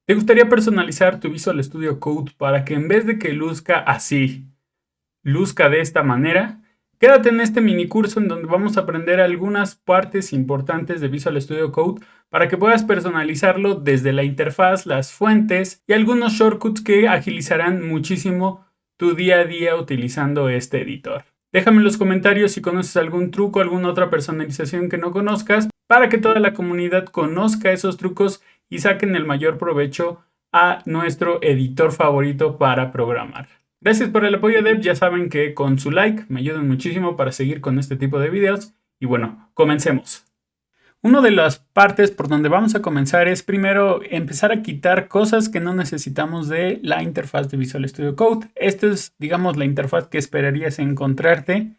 ¿Te gustaría personalizar tu Visual Studio Code para que en vez de que luzca así, luzca de esta manera? Quédate en este mini curso en donde vamos a aprender algunas partes importantes de Visual Studio Code para que puedas personalizarlo desde la interfaz, las fuentes y algunos shortcuts que agilizarán muchísimo tu día a día utilizando este editor. Déjame en los comentarios si conoces algún truco, alguna otra personalización que no conozcas, para que toda la comunidad conozca esos trucos y saquen el mayor provecho a nuestro editor favorito para programar. Gracias por el apoyo, Dev. Ya saben que con su like me ayudan muchísimo para seguir con este tipo de videos. Y bueno, comencemos. Una de las partes por donde vamos a comenzar es primero empezar a quitar cosas que no necesitamos de la interfaz de Visual Studio Code. Esta es, digamos, la interfaz que esperarías encontrarte.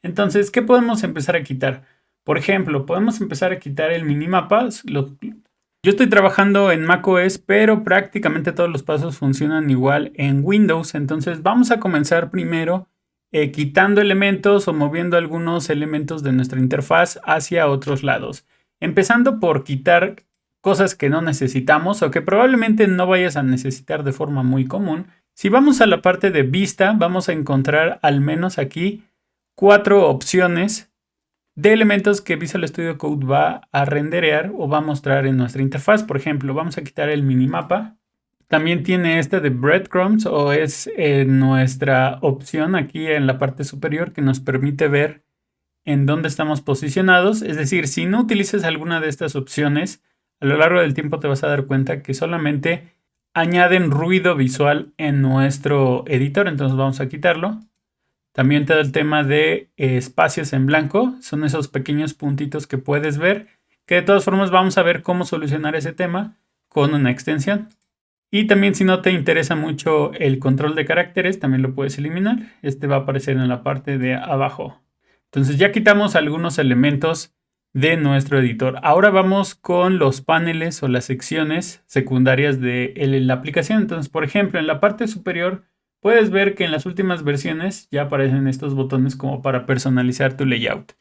Entonces, ¿qué podemos empezar a quitar? Por ejemplo, podemos empezar a quitar el minimapa. Yo estoy trabajando en macOS, pero prácticamente todos los pasos funcionan igual en Windows. Entonces vamos a comenzar primero quitando elementos o moviendo algunos elementos de nuestra interfaz hacia otros lados. Empezando por quitar cosas que no necesitamos o que probablemente no vayas a necesitar de forma muy común. Si vamos a la parte de vista, vamos a encontrar al menos aquí 4 opciones de elementos que Visual Studio Code va a renderear o va a mostrar en nuestra interfaz. Por ejemplo, vamos a quitar el minimapa. También tiene este de breadcrumbs, o es nuestra opción aquí en la parte superior que nos permite ver en dónde estamos posicionados. Es decir, si no utilizas alguna de estas opciones, a lo largo del tiempo te vas a dar cuenta que solamente añaden ruido visual en nuestro editor. Entonces vamos a quitarlo. También te da el tema de espacios en blanco. Son esos pequeños puntitos que puedes ver, que de todas formas vamos a ver cómo solucionar ese tema con una extensión. Y también si no te interesa mucho el control de caracteres, también lo puedes eliminar. Este va a aparecer en la parte de abajo. Entonces ya quitamos algunos elementos de nuestro editor. Ahora vamos con los paneles o las secciones secundarias de la aplicación. Entonces, por ejemplo, en la parte superior puedes ver que en las últimas versiones ya aparecen estos botones como para personalizar tu layout.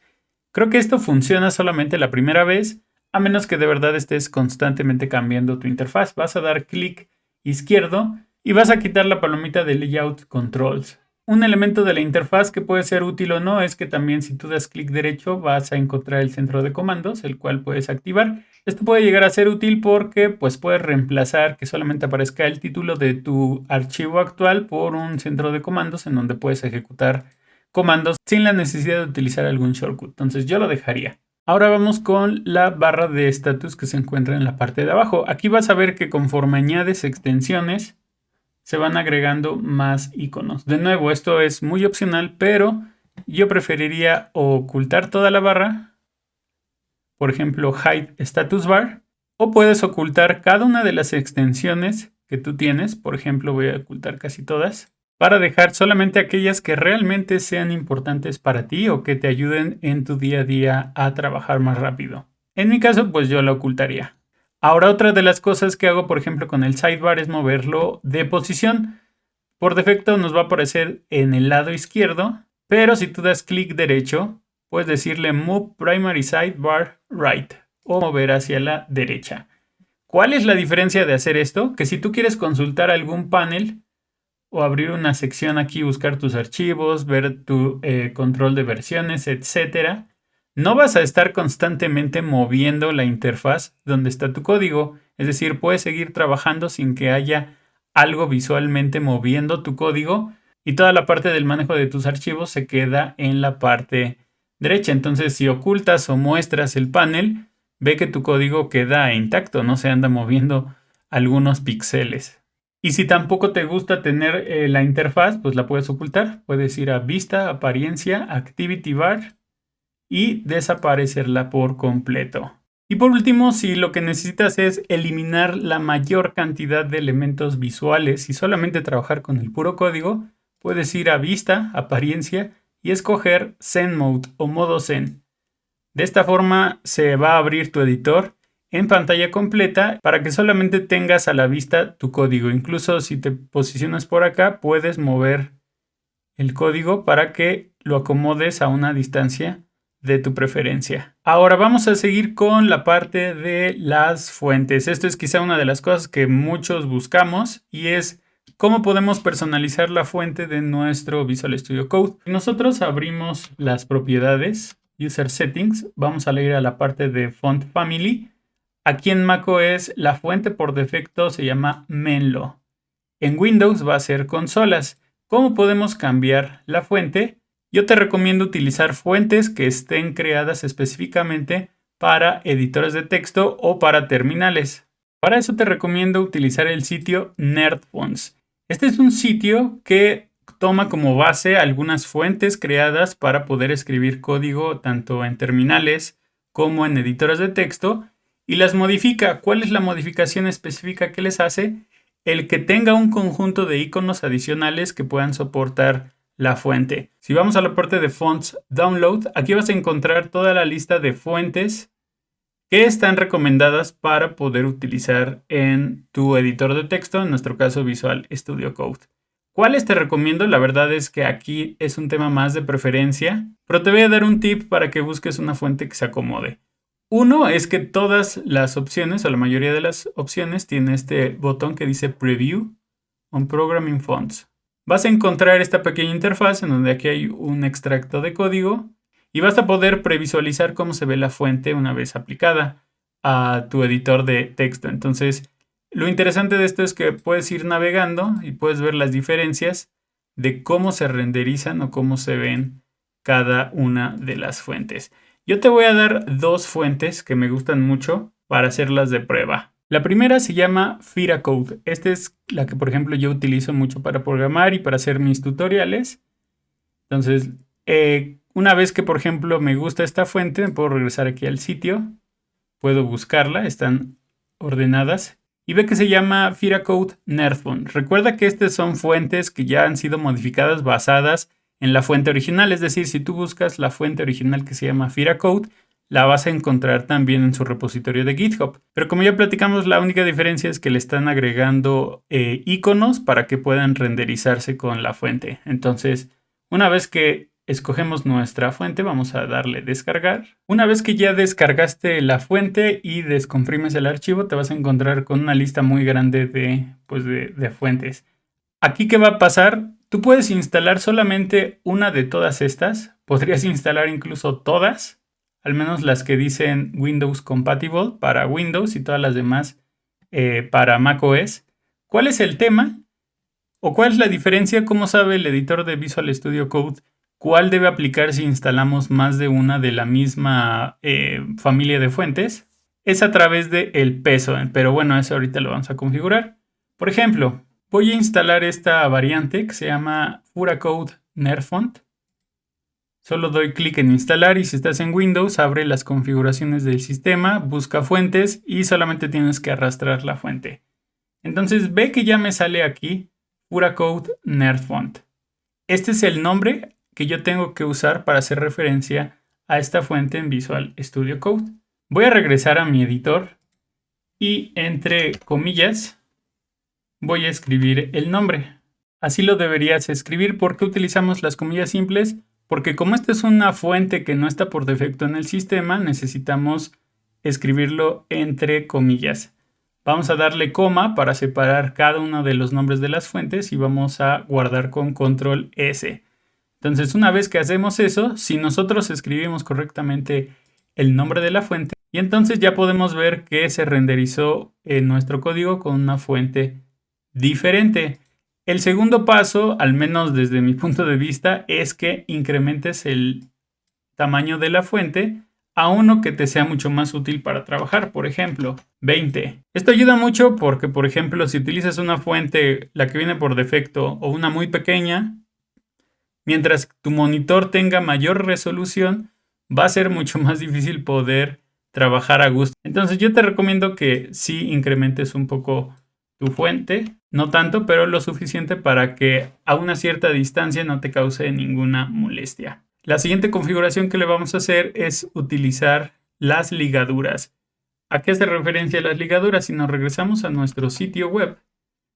Creo que esto funciona solamente la primera vez, a menos que de verdad estés constantemente cambiando tu interfaz. Vas a dar clic izquierdo y vas a quitar la palomita de Layout Controls. Un elemento de la interfaz que puede ser útil o no es que también si tú das clic derecho vas a encontrar el centro de comandos, el cual puedes activar. Esto puede llegar a ser útil porque puedes reemplazar que solamente aparezca el título de tu archivo actual por un centro de comandos en donde puedes ejecutar comandos sin la necesidad de utilizar algún shortcut. Entonces yo lo dejaría. Ahora vamos con la barra de estatus que se encuentra en la parte de abajo. Aquí vas a ver que conforme añades extensiones se van agregando más iconos. De nuevo, esto es muy opcional, pero yo preferiría ocultar toda la barra. Por ejemplo, Hide Status Bar. O puedes ocultar cada una de las extensiones que tú tienes. Por ejemplo, voy a ocultar casi todas, para dejar solamente aquellas que realmente sean importantes para ti o que te ayuden en tu día a día a trabajar más rápido. En mi caso, pues yo la ocultaría. Ahora, otra de las cosas que hago, por ejemplo, con el sidebar es moverlo de posición. Por defecto nos va a aparecer en el lado izquierdo, pero si tú das clic derecho, puedes decirle Move Primary Sidebar Right o mover hacia la derecha. ¿Cuál es la diferencia de hacer esto? Que si tú quieres consultar algún panel o abrir una sección aquí, buscar tus archivos, ver tu control de versiones, etcétera, no vas a estar constantemente moviendo la interfaz donde está tu código. Es decir, puedes seguir trabajando sin que haya algo visualmente moviendo tu código y toda la parte del manejo de tus archivos se queda en la parte derecha. Entonces, si ocultas o muestras el panel, ve que tu código queda intacto, no se anda moviendo algunos píxeles. Y si tampoco te gusta tener la interfaz, pues la puedes ocultar. Puedes ir a Vista, Apariencia, Activity Bar y desaparecerla por completo. Y por último, si lo que necesitas es eliminar la mayor cantidad de elementos visuales y solamente trabajar con el puro código, puedes ir a Vista, Apariencia y escoger Zen Mode o modo Zen. De esta forma se va a abrir tu editor en pantalla completa para que solamente tengas a la vista tu código. Incluso si te posicionas por acá, puedes mover el código para que lo acomodes a una distancia de tu preferencia. Ahora vamos a seguir con la parte de las fuentes. Esto es quizá una de las cosas que muchos buscamos y es cómo podemos personalizar la fuente de nuestro Visual Studio Code. Nosotros abrimos las propiedades, User Settings, vamos a ir a la parte de Font Family. Aquí en macOS la fuente por defecto se llama Menlo. En Windows va a ser consolas. ¿Cómo podemos cambiar la fuente? Yo te recomiendo utilizar fuentes que estén creadas específicamente para editores de texto o para terminales. Para eso te recomiendo utilizar el sitio NerdFonts. Este es un sitio que toma como base algunas fuentes creadas para poder escribir código tanto en terminales como en editores de texto y las modifica. ¿Cuál es la modificación específica que les hace? El que tenga un conjunto de iconos adicionales que puedan soportar la fuente. Si vamos a la parte de Fonts Download, aquí vas a encontrar toda la lista de fuentes que están recomendadas para poder utilizar en tu editor de texto, en nuestro caso Visual Studio Code. ¿Cuáles te recomiendo? La verdad es que aquí es un tema más de preferencia, pero te voy a dar un tip para que busques una fuente que se acomode. Uno es que todas las opciones, o la mayoría de las opciones, tiene este botón que dice Preview on Programming Fonts. Vas a encontrar esta pequeña interfaz en donde aquí hay un extracto de código y vas a poder previsualizar cómo se ve la fuente una vez aplicada a tu editor de texto. Entonces, lo interesante de esto es que puedes ir navegando y puedes ver las diferencias de cómo se renderizan o cómo se ven cada una de las fuentes. Yo te voy a dar dos fuentes que me gustan mucho para hacerlas de prueba. La primera se llama Fira Code. Esta es la que, por ejemplo, yo utilizo mucho para programar y para hacer mis tutoriales. Entonces, una vez que, por ejemplo, me gusta esta fuente, me puedo regresar aquí al sitio. Puedo buscarla, están ordenadas. Y ve que se llama Fira Code NerdFont. Recuerda que estas son fuentes que ya han sido modificadas basadas en la fuente original. Es decir, si tú buscas la fuente original que se llama Fira Code, la vas a encontrar también en su repositorio de GitHub. Pero como ya platicamos, la única diferencia es que le están agregando iconos para que puedan renderizarse con la fuente. Entonces, una vez que escogemos nuestra fuente, vamos a darle descargar. Una vez que ya descargaste la fuente y descomprimes el archivo, te vas a encontrar con una lista muy grande de fuentes. Aquí, ¿qué va a pasar? Tú puedes instalar solamente una de todas estas. Podrías instalar incluso todas, al menos las que dicen Windows Compatible para Windows y todas las demás para macOS. ¿Cuál es el tema? ¿O cuál es la diferencia? ¿Cómo sabe el editor de Visual Studio Code cuál debe aplicar si instalamos más de una de la misma familia de fuentes? Es a través del peso, pero bueno, eso ahorita lo vamos a configurar. Por ejemplo, voy a instalar esta variante que se llama Fira Code NerdFont. Solo doy clic en instalar y si estás en Windows, abre las configuraciones del sistema, busca fuentes y solamente tienes que arrastrar la fuente. Entonces ve que ya me sale aquí Fira Code NerdFont. Este es el nombre que yo tengo que usar para hacer referencia a esta fuente en Visual Studio Code. Voy a regresar a mi editor y entre comillas voy a escribir el nombre. Así lo deberías escribir. ¿Por qué utilizamos las comillas simples? Porque como esta es una fuente que no está por defecto en el sistema, necesitamos escribirlo entre comillas. Vamos a darle coma para separar cada uno de los nombres de las fuentes y vamos a guardar con control S. Entonces, una vez que hacemos eso, si nosotros escribimos correctamente el nombre de la fuente, y entonces ya podemos ver que se renderizó en nuestro código con una fuente diferente. El segundo paso, al menos desde mi punto de vista, es que incrementes el tamaño de la fuente a uno que te sea mucho más útil para trabajar, por ejemplo, 20. Esto ayuda mucho porque, por ejemplo, si utilizas una fuente, la que viene por defecto, o una muy pequeña, mientras tu monitor tenga mayor resolución, va a ser mucho más difícil poder trabajar a gusto. Entonces yo te recomiendo que sí incrementes un poco tu fuente, no tanto, pero lo suficiente para que a una cierta distancia no te cause ninguna molestia. La siguiente configuración que le vamos a hacer es utilizar las ligaduras. ¿A qué hace referencia las ligaduras? Si nos regresamos a nuestro sitio web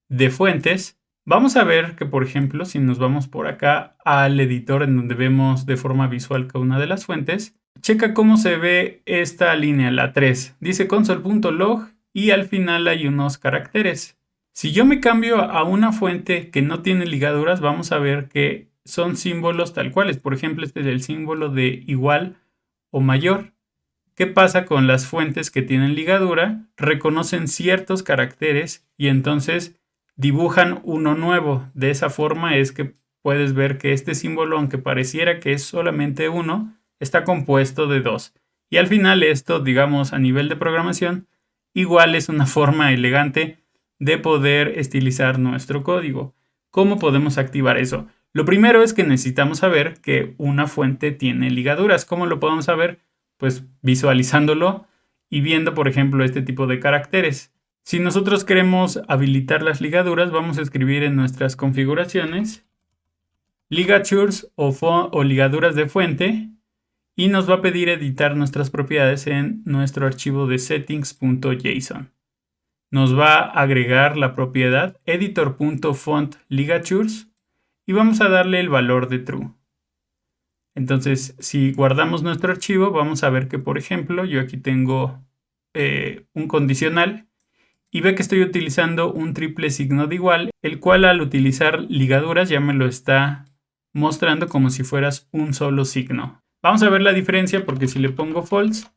de fuentes, vamos a ver que, por ejemplo, si nos vamos por acá al editor en donde vemos de forma visual cada una de las fuentes, checa cómo se ve esta línea, la 3. Dice console.log y al final hay unos caracteres. Si yo me cambio a una fuente que no tiene ligaduras, vamos a ver que son símbolos tal cuales. Por ejemplo, este es el símbolo de igual o mayor. ¿Qué pasa con las fuentes que tienen ligadura? Reconocen ciertos caracteres y entonces dibujan uno nuevo. De esa forma es que puedes ver que este símbolo, aunque pareciera que es solamente uno, está compuesto de dos. Y al final esto, digamos, a nivel de programación, igual es una forma elegante de poder estilizar nuestro código. ¿Cómo podemos activar eso? Lo primero es que necesitamos saber que una fuente tiene ligaduras. ¿Cómo lo podemos saber? Pues visualizándolo y viendo, por ejemplo, este tipo de caracteres. Si nosotros queremos habilitar las ligaduras, vamos a escribir en nuestras configuraciones ligatures o ligaduras de fuente y nos va a pedir editar nuestras propiedades en nuestro archivo de settings.json. Nos va a agregar la propiedad editor.fontLigatures y vamos a darle el valor de true. Entonces, si guardamos nuestro archivo, vamos a ver que, por ejemplo, yo aquí tengo un condicional y ve que estoy utilizando un triple signo de igual, el cual al utilizar ligaduras ya me lo está mostrando como si fueras un solo signo. Vamos a ver la diferencia porque si le pongo false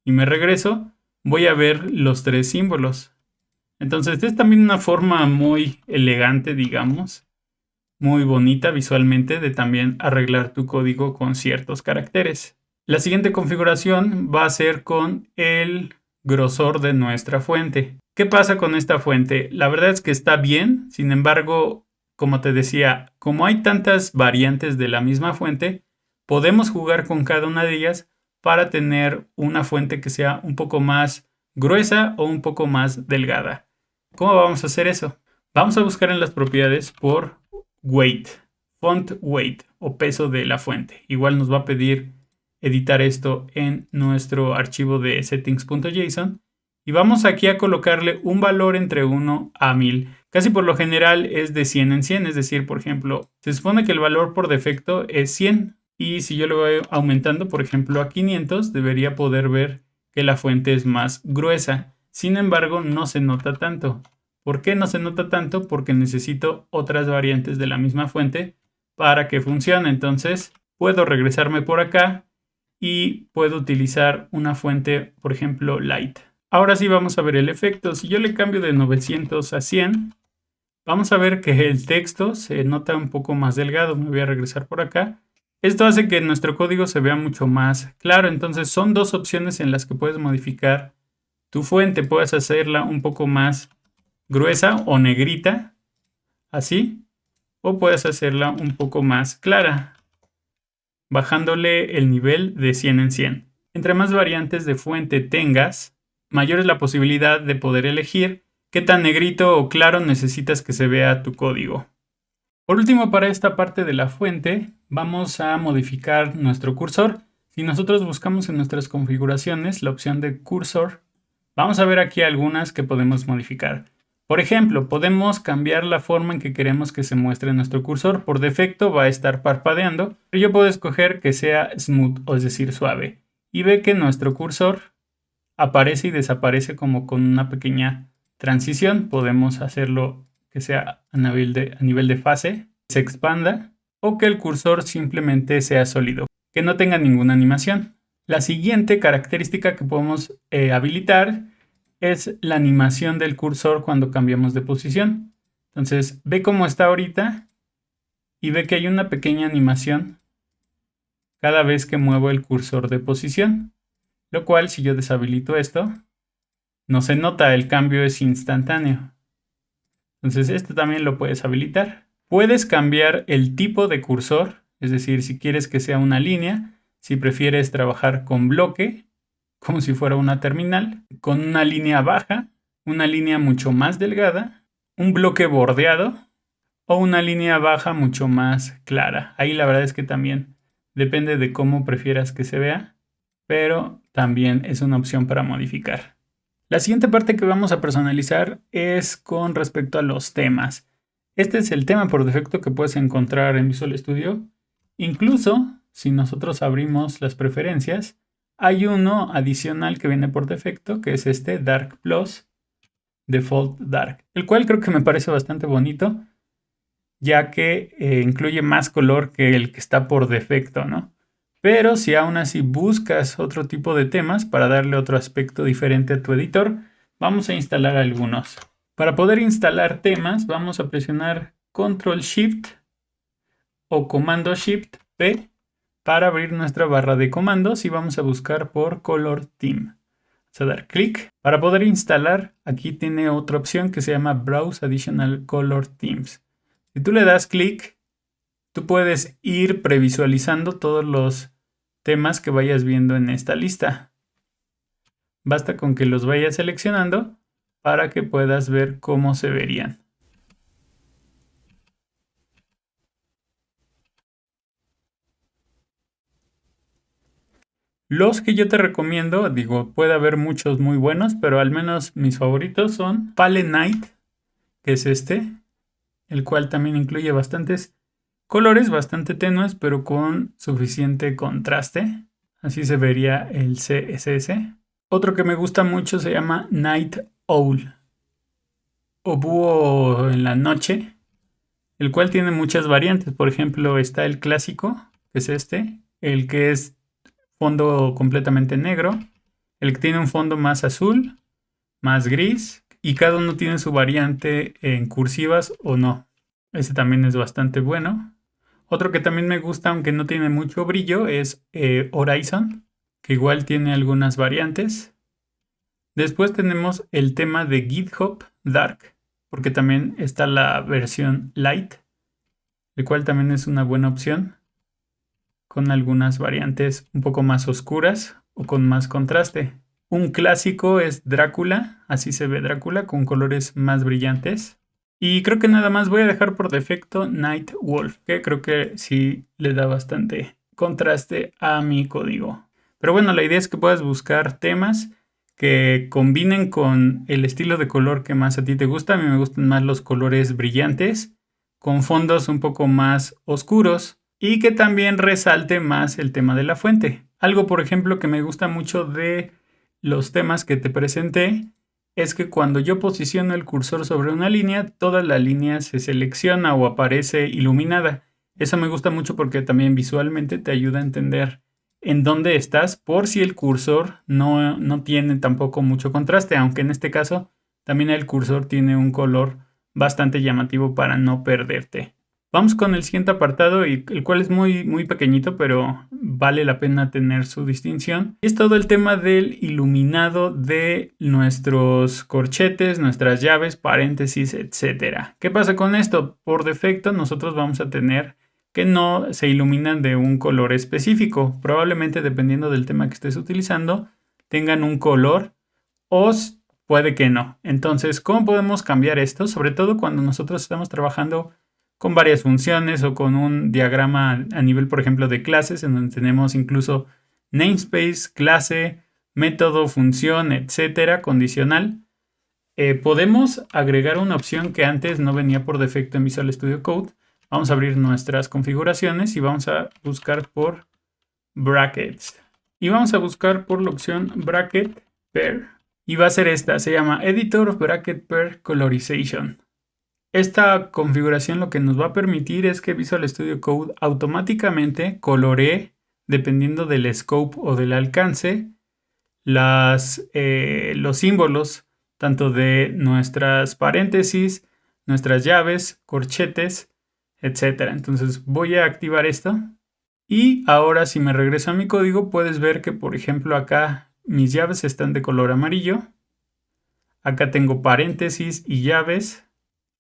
y me regreso, voy a ver los tres símbolos. Entonces es también una forma muy elegante, digamos, muy bonita visualmente de también arreglar tu código con ciertos caracteres. La siguiente configuración va a ser con el grosor de nuestra fuente. ¿Qué pasa con esta fuente? La verdad es que está bien, sin embargo, como te decía, como hay tantas variantes de la misma fuente, podemos jugar con cada una de ellas para tener una fuente que sea un poco más gruesa o un poco más delgada. ¿Cómo vamos a hacer eso? Vamos a buscar en las propiedades por weight, font weight o peso de la fuente. Igual nos va a pedir editar esto en nuestro archivo de settings.json y vamos aquí a colocarle un valor entre 1 a 1000. Casi por lo general es de 100 en 100, es decir, por ejemplo, se supone que el valor por defecto es 100 y si yo lo voy aumentando, por ejemplo, a 500, debería poder ver que la fuente es más gruesa. Sin embargo, no se nota tanto. ¿Por qué no se nota tanto? Porque necesito otras variantes de la misma fuente para que funcione. Entonces, puedo regresarme por acá y puedo utilizar una fuente, por ejemplo, light. Ahora sí vamos a ver el efecto. Si yo le cambio de 900 a 100, vamos a ver que el texto se nota un poco más delgado. Me voy a regresar por acá. Esto hace que nuestro código se vea mucho más claro. Entonces, son dos opciones en las que puedes modificar tu fuente. Puedes hacerla un poco más gruesa o negrita, así, o puedes hacerla un poco más clara, bajándole el nivel de 100 en 100. Entre más variantes de fuente tengas, mayor es la posibilidad de poder elegir qué tan negrito o claro necesitas que se vea tu código. Por último, para esta parte de la fuente, vamos a modificar nuestro cursor. Si nosotros buscamos en nuestras configuraciones la opción de cursor, vamos a ver aquí algunas que podemos modificar. Por ejemplo, podemos cambiar la forma en que queremos que se muestre nuestro cursor. Por defecto va a estar parpadeando, pero yo puedo escoger que sea smooth, o es decir, suave. Y ve que nuestro cursor aparece y desaparece como con una pequeña transición. Podemos hacerlo que sea a nivel de fase, se expanda, o que el cursor simplemente sea sólido, que no tenga ninguna animación. La siguiente característica que podemos habilitar es la animación del cursor cuando cambiamos de posición. Entonces, ve cómo está ahorita y ve que hay una pequeña animación cada vez que muevo el cursor de posición. Lo cual, si yo deshabilito esto, no se nota, el cambio es instantáneo. Entonces, esto también lo puedes habilitar. Puedes cambiar el tipo de cursor, es decir, si quieres que sea una línea, si prefieres trabajar con bloque, como si fuera una terminal, con una línea baja, una línea mucho más delgada, un bloque bordeado o una línea baja mucho más clara. Ahí la verdad es que también depende de cómo prefieras que se vea, pero también es una opción para modificar. La siguiente parte que vamos a personalizar es con respecto a los temas. Este es el tema por defecto que puedes encontrar en Visual Studio. Incluso si nosotros abrimos las preferencias, hay uno adicional que viene por defecto, que es este Dark Plus Default Dark, el cual creo que me parece bastante bonito, ya que incluye más color que el que está por defecto, ¿no? Pero si aún así buscas otro tipo de temas para darle otro aspecto diferente a tu editor, vamos a instalar algunos. Para poder instalar temas, vamos a presionar Control Shift o Comando Shift P para abrir nuestra barra de comandos y vamos a buscar por Color Theme. Vamos a dar clic. Para poder instalar, aquí tiene otra opción que se llama Browse Additional Color Themes. Si tú le das clic, tú puedes ir previsualizando todos los temas que vayas viendo en esta lista. Basta con que los vayas seleccionando para que puedas ver cómo se verían. Los que yo te recomiendo, digo, puede haber muchos muy buenos, pero al menos mis favoritos son Pale Night, que es este, el cual también incluye bastantes colores, bastante tenues, pero con suficiente contraste. Así se vería el CSS. Otro que me gusta mucho se llama Night Owl, o búho en la noche, el cual tiene muchas variantes. Por ejemplo, está el clásico, que es este, el que es fondo completamente negro, el que tiene un fondo más azul, más gris, y cada uno tiene su variante en cursivas o no. Ese también es bastante bueno. Otro que también me gusta, aunque no tiene mucho brillo, es Horizon, que igual tiene algunas variantes. Después tenemos el tema de GitHub Dark, porque también está la versión Light, el cual también es una buena opción, con algunas variantes un poco más oscuras o con más contraste. Un clásico es Drácula, así se ve Drácula, con colores más brillantes. Y creo que nada más voy a dejar por defecto Night Wolf, que creo que sí le da bastante contraste a mi código. Pero bueno, la idea es que puedas buscar temas que combinen con el estilo de color que más a ti te gusta. A mí me gustan más los colores brillantes, con fondos un poco más oscuros y que también resalte más el tema de la fuente. Algo, por ejemplo, que me gusta mucho de los temas que te presenté es que cuando yo posiciono el cursor sobre una línea, toda la línea se selecciona o aparece iluminada. Eso me gusta mucho porque también visualmente te ayuda a entender en dónde estás por si el cursor no tiene tampoco mucho contraste, aunque en este caso también el cursor tiene un color bastante llamativo para no perderte. Vamos con el siguiente apartado, el cual es muy, muy pequeñito, pero vale la pena tener su distinción. Es todo el tema del iluminado de nuestros corchetes, nuestras llaves, paréntesis, etc. ¿Qué pasa con esto? Por defecto nosotros vamos a tener que no se iluminan de un color específico. Probablemente, dependiendo del tema que estés utilizando, tengan un color o puede que no. Entonces, ¿cómo podemos cambiar esto? Sobre todo cuando nosotros estamos trabajando con varias funciones o con un diagrama a nivel, por ejemplo, de clases, en donde tenemos incluso namespace, clase, método, función, etcétera, condicional. Podemos agregar una opción que antes no venía por defecto en Visual Studio Code. Vamos a abrir nuestras configuraciones y vamos a buscar por brackets. Y vamos a buscar por la opción bracket pair. Y va a ser esta, se llama Editor Bracket Pair Colorization. Esta configuración lo que nos va a permitir es que Visual Studio Code automáticamente coloree, dependiendo del scope o del alcance, los símbolos tanto de nuestras paréntesis, nuestras llaves, corchetes, etc. Entonces voy a activar esto. Y ahora si me regreso a mi código, puedes ver que, por ejemplo, acá mis llaves están de color amarillo. Acá tengo paréntesis y llaves.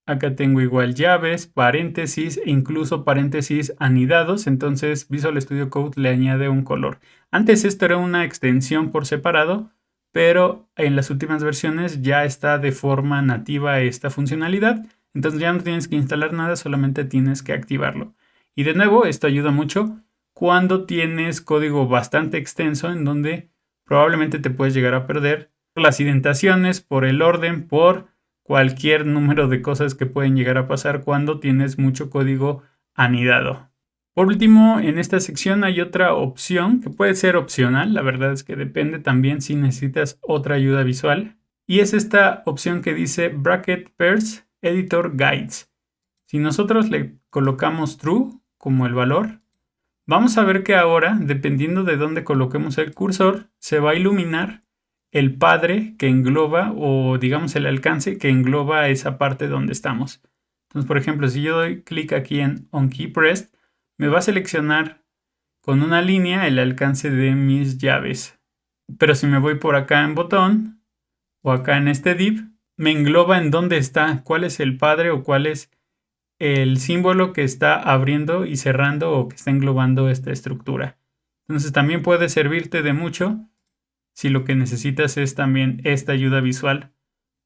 Acá tengo igual llaves, paréntesis e incluso paréntesis anidados. Entonces Visual Studio Code le añade un color. Antes esto era una extensión por separado, pero en las últimas versiones ya está de forma nativa esta funcionalidad. Entonces ya no tienes que instalar nada, solamente tienes que activarlo. Y de nuevo, esto ayuda mucho cuando tienes código bastante extenso en donde probablemente te puedes llegar a perder por las indentaciones, por el orden, por cualquier número de cosas que pueden llegar a pasar cuando tienes mucho código anidado. Por último, en esta sección hay otra opción que puede ser opcional, la verdad es que depende también si necesitas otra ayuda visual. Y es esta opción que dice Bracket Pairs Editor Guides. Si nosotros le colocamos True como el valor, vamos a ver que ahora, dependiendo de dónde coloquemos el cursor, se va a iluminar el padre que engloba, o digamos el alcance que engloba esa parte donde estamos. Entonces, por ejemplo, si yo doy clic aquí en On Key Pressed, me va a seleccionar con una línea el alcance de mis llaves. Pero si me voy por acá en botón o acá en este div, me engloba en dónde está, cuál es el padre o cuál es el símbolo que está abriendo y cerrando o que está englobando esta estructura. Entonces también puede servirte de mucho si lo que necesitas es también esta ayuda visual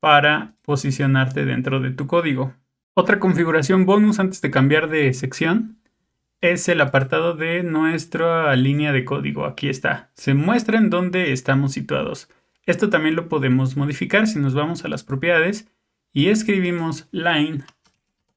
para posicionarte dentro de tu código. Otra configuración bonus antes de cambiar de sección es el apartado de nuestra línea de código. Aquí está. Se muestra en dónde estamos situados. Esto también lo podemos modificar si nos vamos a las propiedades y escribimos line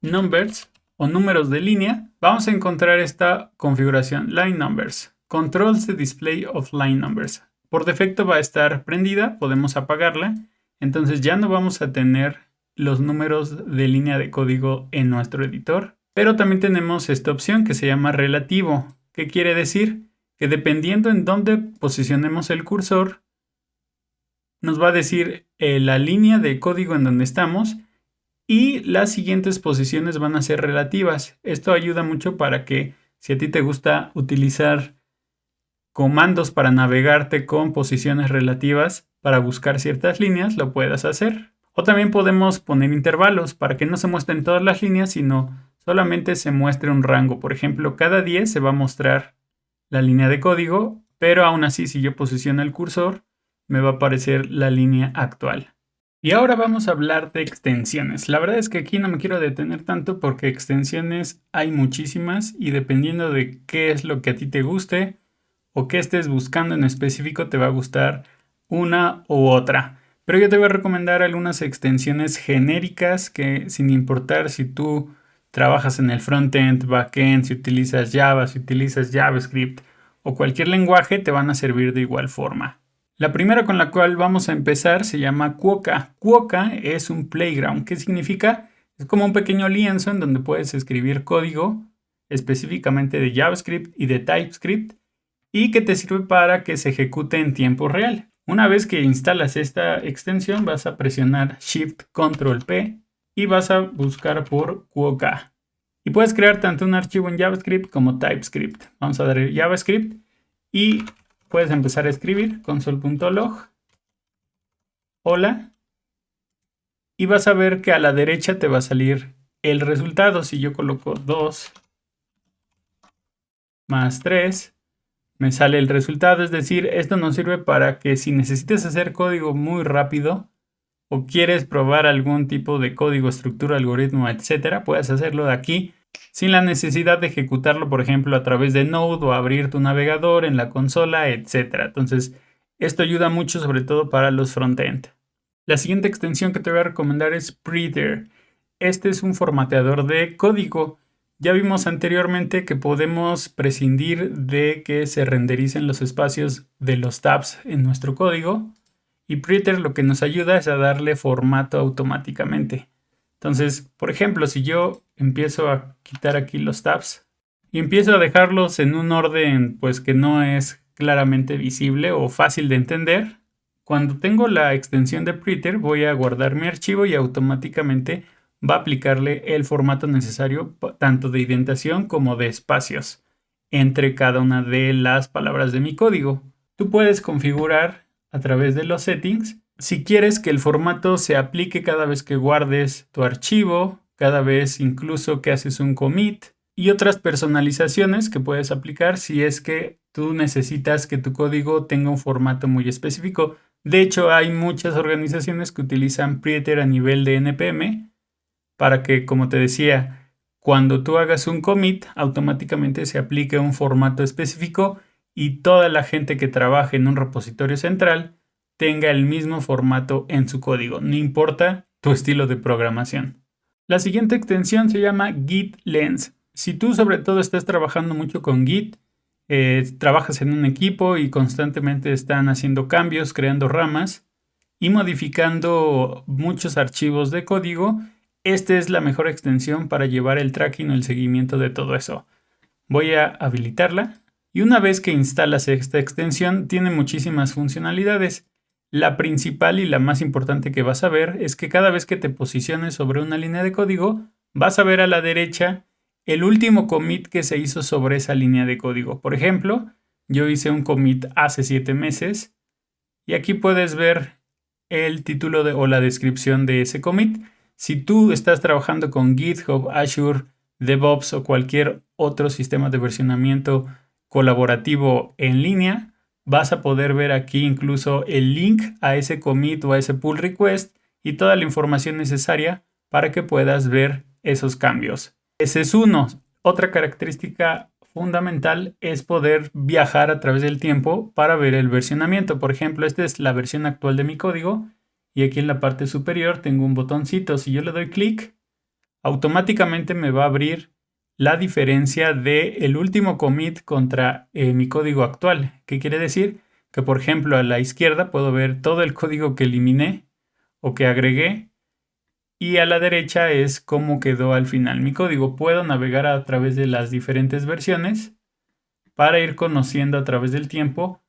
numbers o números de línea. Vamos a encontrar esta configuración line numbers. Controls the display of line numbers. Por defecto va a estar prendida, podemos apagarla. Entonces ya no vamos a tener los números de línea de código en nuestro editor. Pero también tenemos esta opción que se llama relativo. ¿Qué quiere decir? Que dependiendo en dónde posicionemos el cursor, nos va a decir la línea de código en donde estamos y las siguientes posiciones van a ser relativas. Esto ayuda mucho para que si a ti te gusta utilizar comandos para navegarte con posiciones relativas para buscar ciertas líneas, lo puedas hacer. O también podemos poner intervalos para que no se muestren todas las líneas, sino solamente se muestre un rango. Por ejemplo, cada 10 se va a mostrar la línea de código, pero aún así si yo posiciono el cursor, me va a aparecer la línea actual. Y ahora vamos a hablar de extensiones. La verdad es que aquí no me quiero detener tanto porque extensiones hay muchísimas y dependiendo de qué es lo que a ti te guste o qué estés buscando en específico, te va a gustar una u otra. Pero yo te voy a recomendar algunas extensiones genéricas que sin importar si tú trabajas en el frontend, backend, si utilizas Java, si utilizas JavaScript o cualquier lenguaje, te van a servir de igual forma. La primera con la cual vamos a empezar se llama Quokka. Quokka es un playground. ¿Qué significa? Es como un pequeño lienzo en donde puedes escribir código específicamente de JavaScript y de TypeScript y que te sirve para que se ejecute en tiempo real. Una vez que instalas esta extensión vas a presionar Shift Control P y vas a buscar por Quokka. Y puedes crear tanto un archivo en JavaScript como TypeScript. Vamos a dar JavaScript y puedes empezar a escribir console.log hola y vas a ver que a la derecha te va a salir el resultado. Si yo coloco 2 más 3 me sale el resultado, es decir, esto nos sirve para que si necesitas hacer código muy rápido o quieres probar algún tipo de código, estructura, algoritmo, etcétera, puedes hacerlo de aquí sin la necesidad de ejecutarlo, por ejemplo, a través de Node o abrir tu navegador en la consola, etcétera. Entonces, esto ayuda mucho, sobre todo para los frontend. La siguiente extensión que te voy a recomendar es Prettier. Este es un formateador de código. Ya vimos anteriormente que podemos prescindir de que se rendericen los espacios de los tabs en nuestro código. Y Prettier lo que nos ayuda es a darle formato automáticamente. Entonces, por ejemplo, si yo empiezo a quitar aquí los tabs y empiezo a dejarlos en un orden pues que no es claramente visible o fácil de entender, cuando tengo la extensión de Prettier voy a guardar mi archivo y automáticamente va a aplicarle el formato necesario tanto de indentación como de espacios entre cada una de las palabras de mi código. Tú puedes configurar a través de los settings si quieres que el formato se aplique cada vez que guardes tu archivo, cada vez incluso que haces un commit y otras personalizaciones que puedes aplicar si es que tú necesitas que tu código tenga un formato muy específico. De hecho, hay muchas organizaciones que utilizan Prettier a nivel de NPM para que, como te decía, cuando tú hagas un commit, automáticamente se aplique un formato específico y toda la gente que trabaje en un repositorio central tenga el mismo formato en su código, no importa tu estilo de programación. La siguiente extensión se llama Git Lens. Si tú sobre todo estás trabajando mucho con Git, trabajas en un equipo y constantemente están haciendo cambios, creando ramas y modificando muchos archivos de código, esta es la mejor extensión para llevar el tracking o el seguimiento de todo eso. Voy a habilitarla y una vez que instalas esta extensión tiene muchísimas funcionalidades. La principal y la más importante que vas a ver es que cada vez que te posiciones sobre una línea de código, vas a ver a la derecha el último commit que se hizo sobre esa línea de código. Por ejemplo, yo hice un commit hace 7 meses y aquí puedes ver el título o la descripción de ese commit. Si tú estás trabajando con GitHub, Azure, DevOps o cualquier otro sistema de versionamiento colaborativo en línea, vas a poder ver aquí incluso el link a ese commit o a ese pull request y toda la información necesaria para que puedas ver esos cambios. Ese es uno. Otra característica fundamental es poder viajar a través del tiempo para ver el versionamiento. Por ejemplo, esta es la versión actual de mi código y aquí en la parte superior tengo un botoncito. Si yo le doy clic, automáticamente me va a abrir la diferencia del último commit contra mi código actual. ¿Qué quiere decir? Que por ejemplo a la izquierda puedo ver todo el código que eliminé o que agregué y a la derecha es cómo quedó al final mi código. Puedo navegar a través de las diferentes versiones para ir conociendo a través del tiempo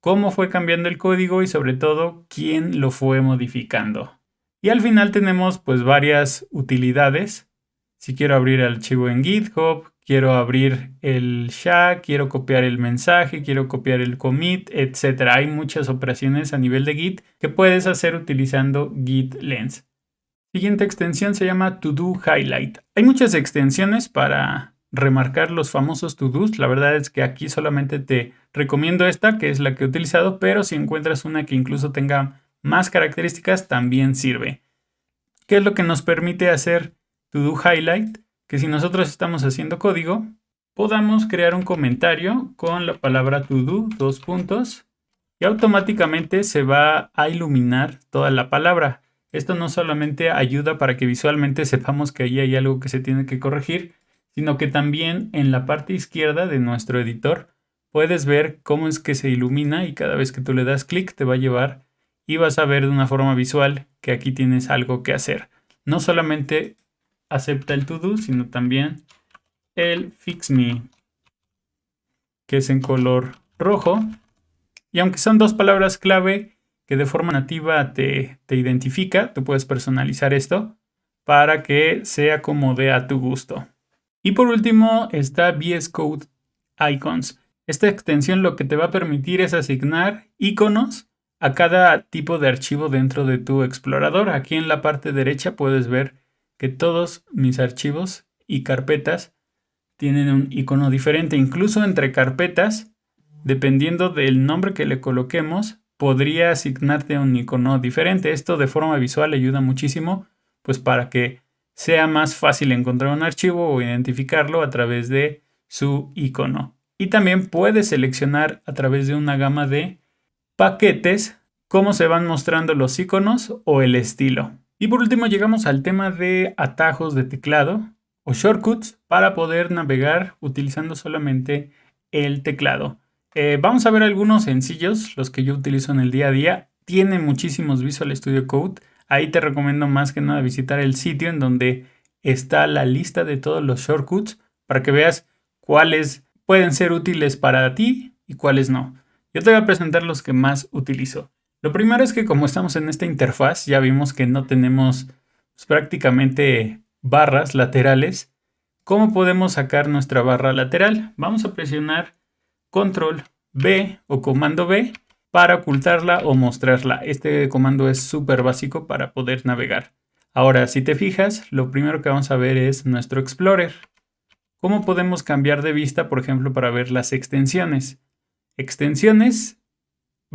cómo fue cambiando el código y sobre todo quién lo fue modificando. Y al final tenemos pues varias utilidades. Si quiero abrir el archivo en GitHub, quiero abrir el SHA, quiero copiar el mensaje, quiero copiar el commit, etc. Hay muchas operaciones a nivel de Git que puedes hacer utilizando Git Lens. Siguiente extensión se llama To Do Highlight. Hay muchas extensiones para remarcar los famosos to-dos. La verdad es que aquí solamente te recomiendo esta, que es la que he utilizado, pero si encuentras una que incluso tenga más características, también sirve. ¿Qué es lo que nos permite hacer To Do Highlight? Que si nosotros estamos haciendo código, podamos crear un comentario con la palabra to do, dos puntos, y automáticamente se va a iluminar toda la palabra. Esto no solamente ayuda para que visualmente sepamos que ahí hay algo que se tiene que corregir, sino que también en la parte izquierda de nuestro editor puedes ver cómo es que se ilumina y cada vez que tú le das clic te va a llevar y vas a ver de una forma visual que aquí tienes algo que hacer. No solamente acepta el to do, sino también el fix me, que es en color rojo. Y aunque son dos palabras clave que de forma nativa te identifica, tú puedes personalizar esto para que se acomode a tu gusto. Y por último está VS Code Icons. Esta extensión lo que te va a permitir es asignar iconos a cada tipo de archivo dentro de tu explorador. Aquí en la parte derecha puedes ver que todos mis archivos y carpetas tienen un icono diferente. Incluso entre carpetas, dependiendo del nombre que le coloquemos, podría asignarte un icono diferente. Esto de forma visual ayuda muchísimo, pues para que sea más fácil encontrar un archivo o identificarlo a través de su icono. Y también puedes seleccionar a través de una gama de paquetes cómo se van mostrando los iconos o el estilo. Y por último llegamos al tema de atajos de teclado o shortcuts para poder navegar utilizando solamente el teclado. Vamos a ver algunos sencillos, los que yo utilizo en el día a día. Tiene muchísimos Visual Studio Code. Ahí te recomiendo más que nada visitar el sitio en donde está la lista de todos los shortcuts para que veas cuáles pueden ser útiles para ti y cuáles no. Yo te voy a presentar los que más utilizo. Lo primero es que como estamos en esta interfaz, ya vimos que no tenemos pues, prácticamente barras laterales. ¿Cómo podemos sacar nuestra barra lateral? Vamos a presionar Control B o Comando B para ocultarla o mostrarla. Este comando es súper básico para poder navegar. Ahora, si te fijas, lo primero que vamos a ver es nuestro Explorer. ¿Cómo podemos cambiar de vista, por ejemplo, para ver las extensiones? Extensiones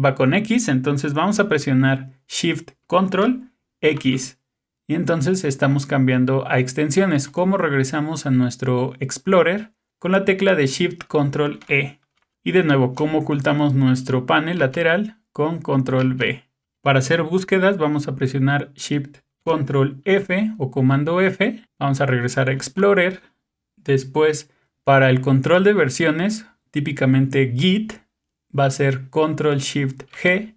va con X, entonces vamos a presionar Shift Control X. Y entonces estamos cambiando a extensiones. ¿Cómo regresamos a nuestro Explorer? Con la tecla de Shift Control E. Y de nuevo, ¿cómo ocultamos nuestro panel lateral? Con Control V. Para hacer búsquedas vamos a presionar Shift Control F o Comando F. Vamos a regresar a Explorer. Después, para el control de versiones, típicamente Git va a ser Control-Shift-G.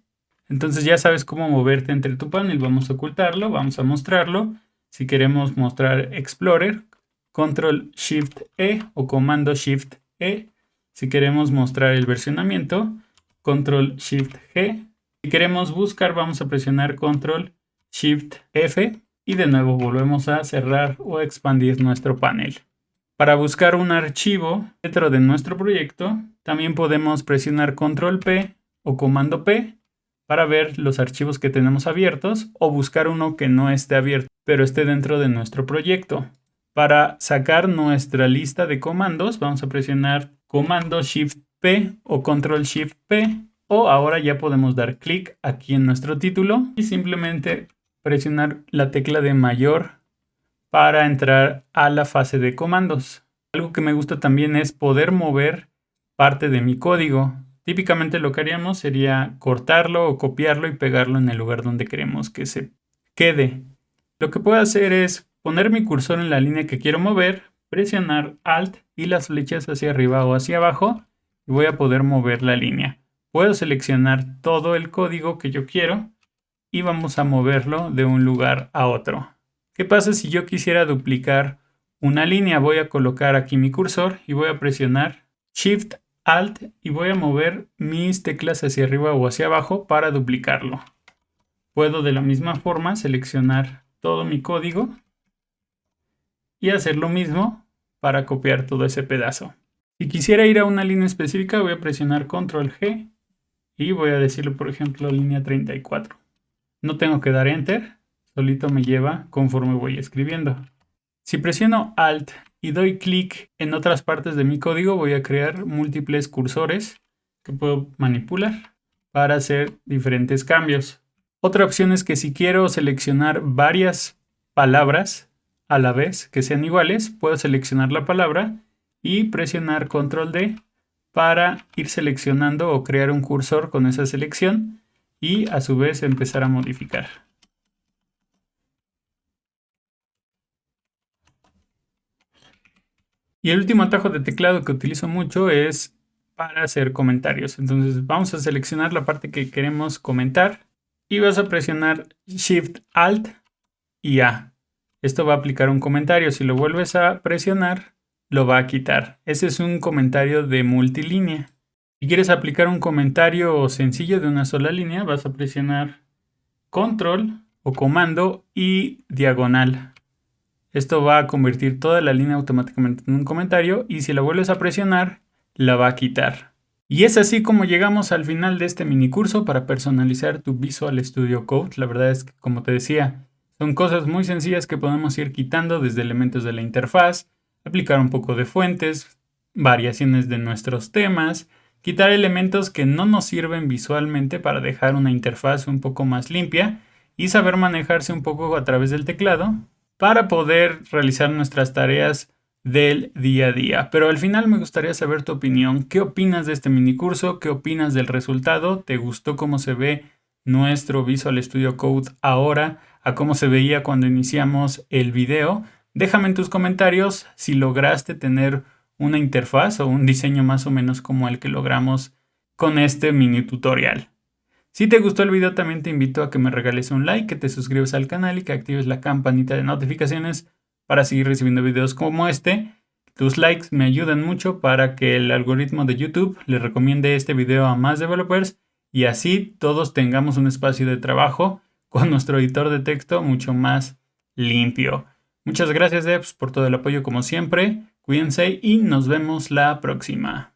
Entonces ya sabes cómo moverte entre tu panel. Vamos a ocultarlo, vamos a mostrarlo. Si queremos mostrar Explorer, Control-Shift-E o Comando-Shift-E. Si queremos mostrar el versionamiento, Control-Shift-G. Si queremos buscar, vamos a presionar Control-Shift-F. Y de nuevo volvemos a cerrar o expandir nuestro panel. Para buscar un archivo dentro de nuestro proyecto, también podemos presionar Control P o Comando P para ver los archivos que tenemos abiertos o buscar uno que no esté abierto, pero esté dentro de nuestro proyecto. Para sacar nuestra lista de comandos, vamos a presionar Comando Shift P o Control Shift P, o ahora ya podemos dar clic aquí en nuestro título y simplemente presionar la tecla de mayor para entrar a la fase de comandos. Algo que me gusta también es poder mover parte de mi código. Típicamente lo que haríamos sería cortarlo o copiarlo y pegarlo en el lugar donde queremos que se quede. Lo que puedo hacer es poner mi cursor en la línea que quiero mover, presionar Alt y las flechas hacia arriba o hacia abajo y voy a poder mover la línea. Puedo seleccionar todo el código que yo quiero y vamos a moverlo de un lugar a otro. ¿Qué pasa si yo quisiera duplicar una línea? Voy a colocar aquí mi cursor y voy a presionar Shift Alt y voy a mover mis teclas hacia arriba o hacia abajo para duplicarlo. Puedo de la misma forma seleccionar todo mi código y hacer lo mismo para copiar todo ese pedazo. Si quisiera ir a una línea específica, voy a presionar Control G y voy a decirle, por ejemplo, línea 34. No tengo que dar Enter, solito me lleva conforme voy escribiendo. Si presiono Alt y doy clic en otras partes de mi código, voy a crear múltiples cursores que puedo manipular para hacer diferentes cambios. Otra opción es que si quiero seleccionar varias palabras a la vez que sean iguales, puedo seleccionar la palabra y presionar Control D para ir seleccionando o crear un cursor con esa selección y a su vez empezar a modificar. Y el último atajo de teclado que utilizo mucho es para hacer comentarios. Entonces vamos a seleccionar la parte que queremos comentar y vas a presionar Shift Alt y A. Esto va a aplicar un comentario. Si lo vuelves a presionar, lo va a quitar. Ese es un comentario de multilínea. Si quieres aplicar un comentario sencillo de una sola línea, vas a presionar Control o Comando y diagonal. Esto va a convertir toda la línea automáticamente en un comentario y si la vuelves a presionar, la va a quitar. Y es así como llegamos al final de este mini curso para personalizar tu Visual Studio Code. La verdad es que, como te decía, son cosas muy sencillas que podemos ir quitando desde elementos de la interfaz, aplicar un poco de fuentes, variaciones de nuestros temas, quitar elementos que no nos sirven visualmente para dejar una interfaz un poco más limpia y saber manejarse un poco a través del teclado para poder realizar nuestras tareas del día a día. Pero al final me gustaría saber tu opinión. ¿Qué opinas de este mini curso? ¿Qué opinas del resultado? ¿Te gustó cómo se ve nuestro Visual Studio Code ahora a cómo se veía cuando iniciamos el video? Déjame en tus comentarios si lograste tener una interfaz o un diseño más o menos como el que logramos con este mini tutorial. Si te gustó el video, también te invito a que me regales un like, que te suscribas al canal y que actives la campanita de notificaciones para seguir recibiendo videos como este. Tus likes me ayudan mucho para que el algoritmo de YouTube le recomiende este video a más developers y así todos tengamos un espacio de trabajo con nuestro editor de texto mucho más limpio. Muchas gracias, devs, por todo el apoyo como siempre. Cuídense y nos vemos la próxima.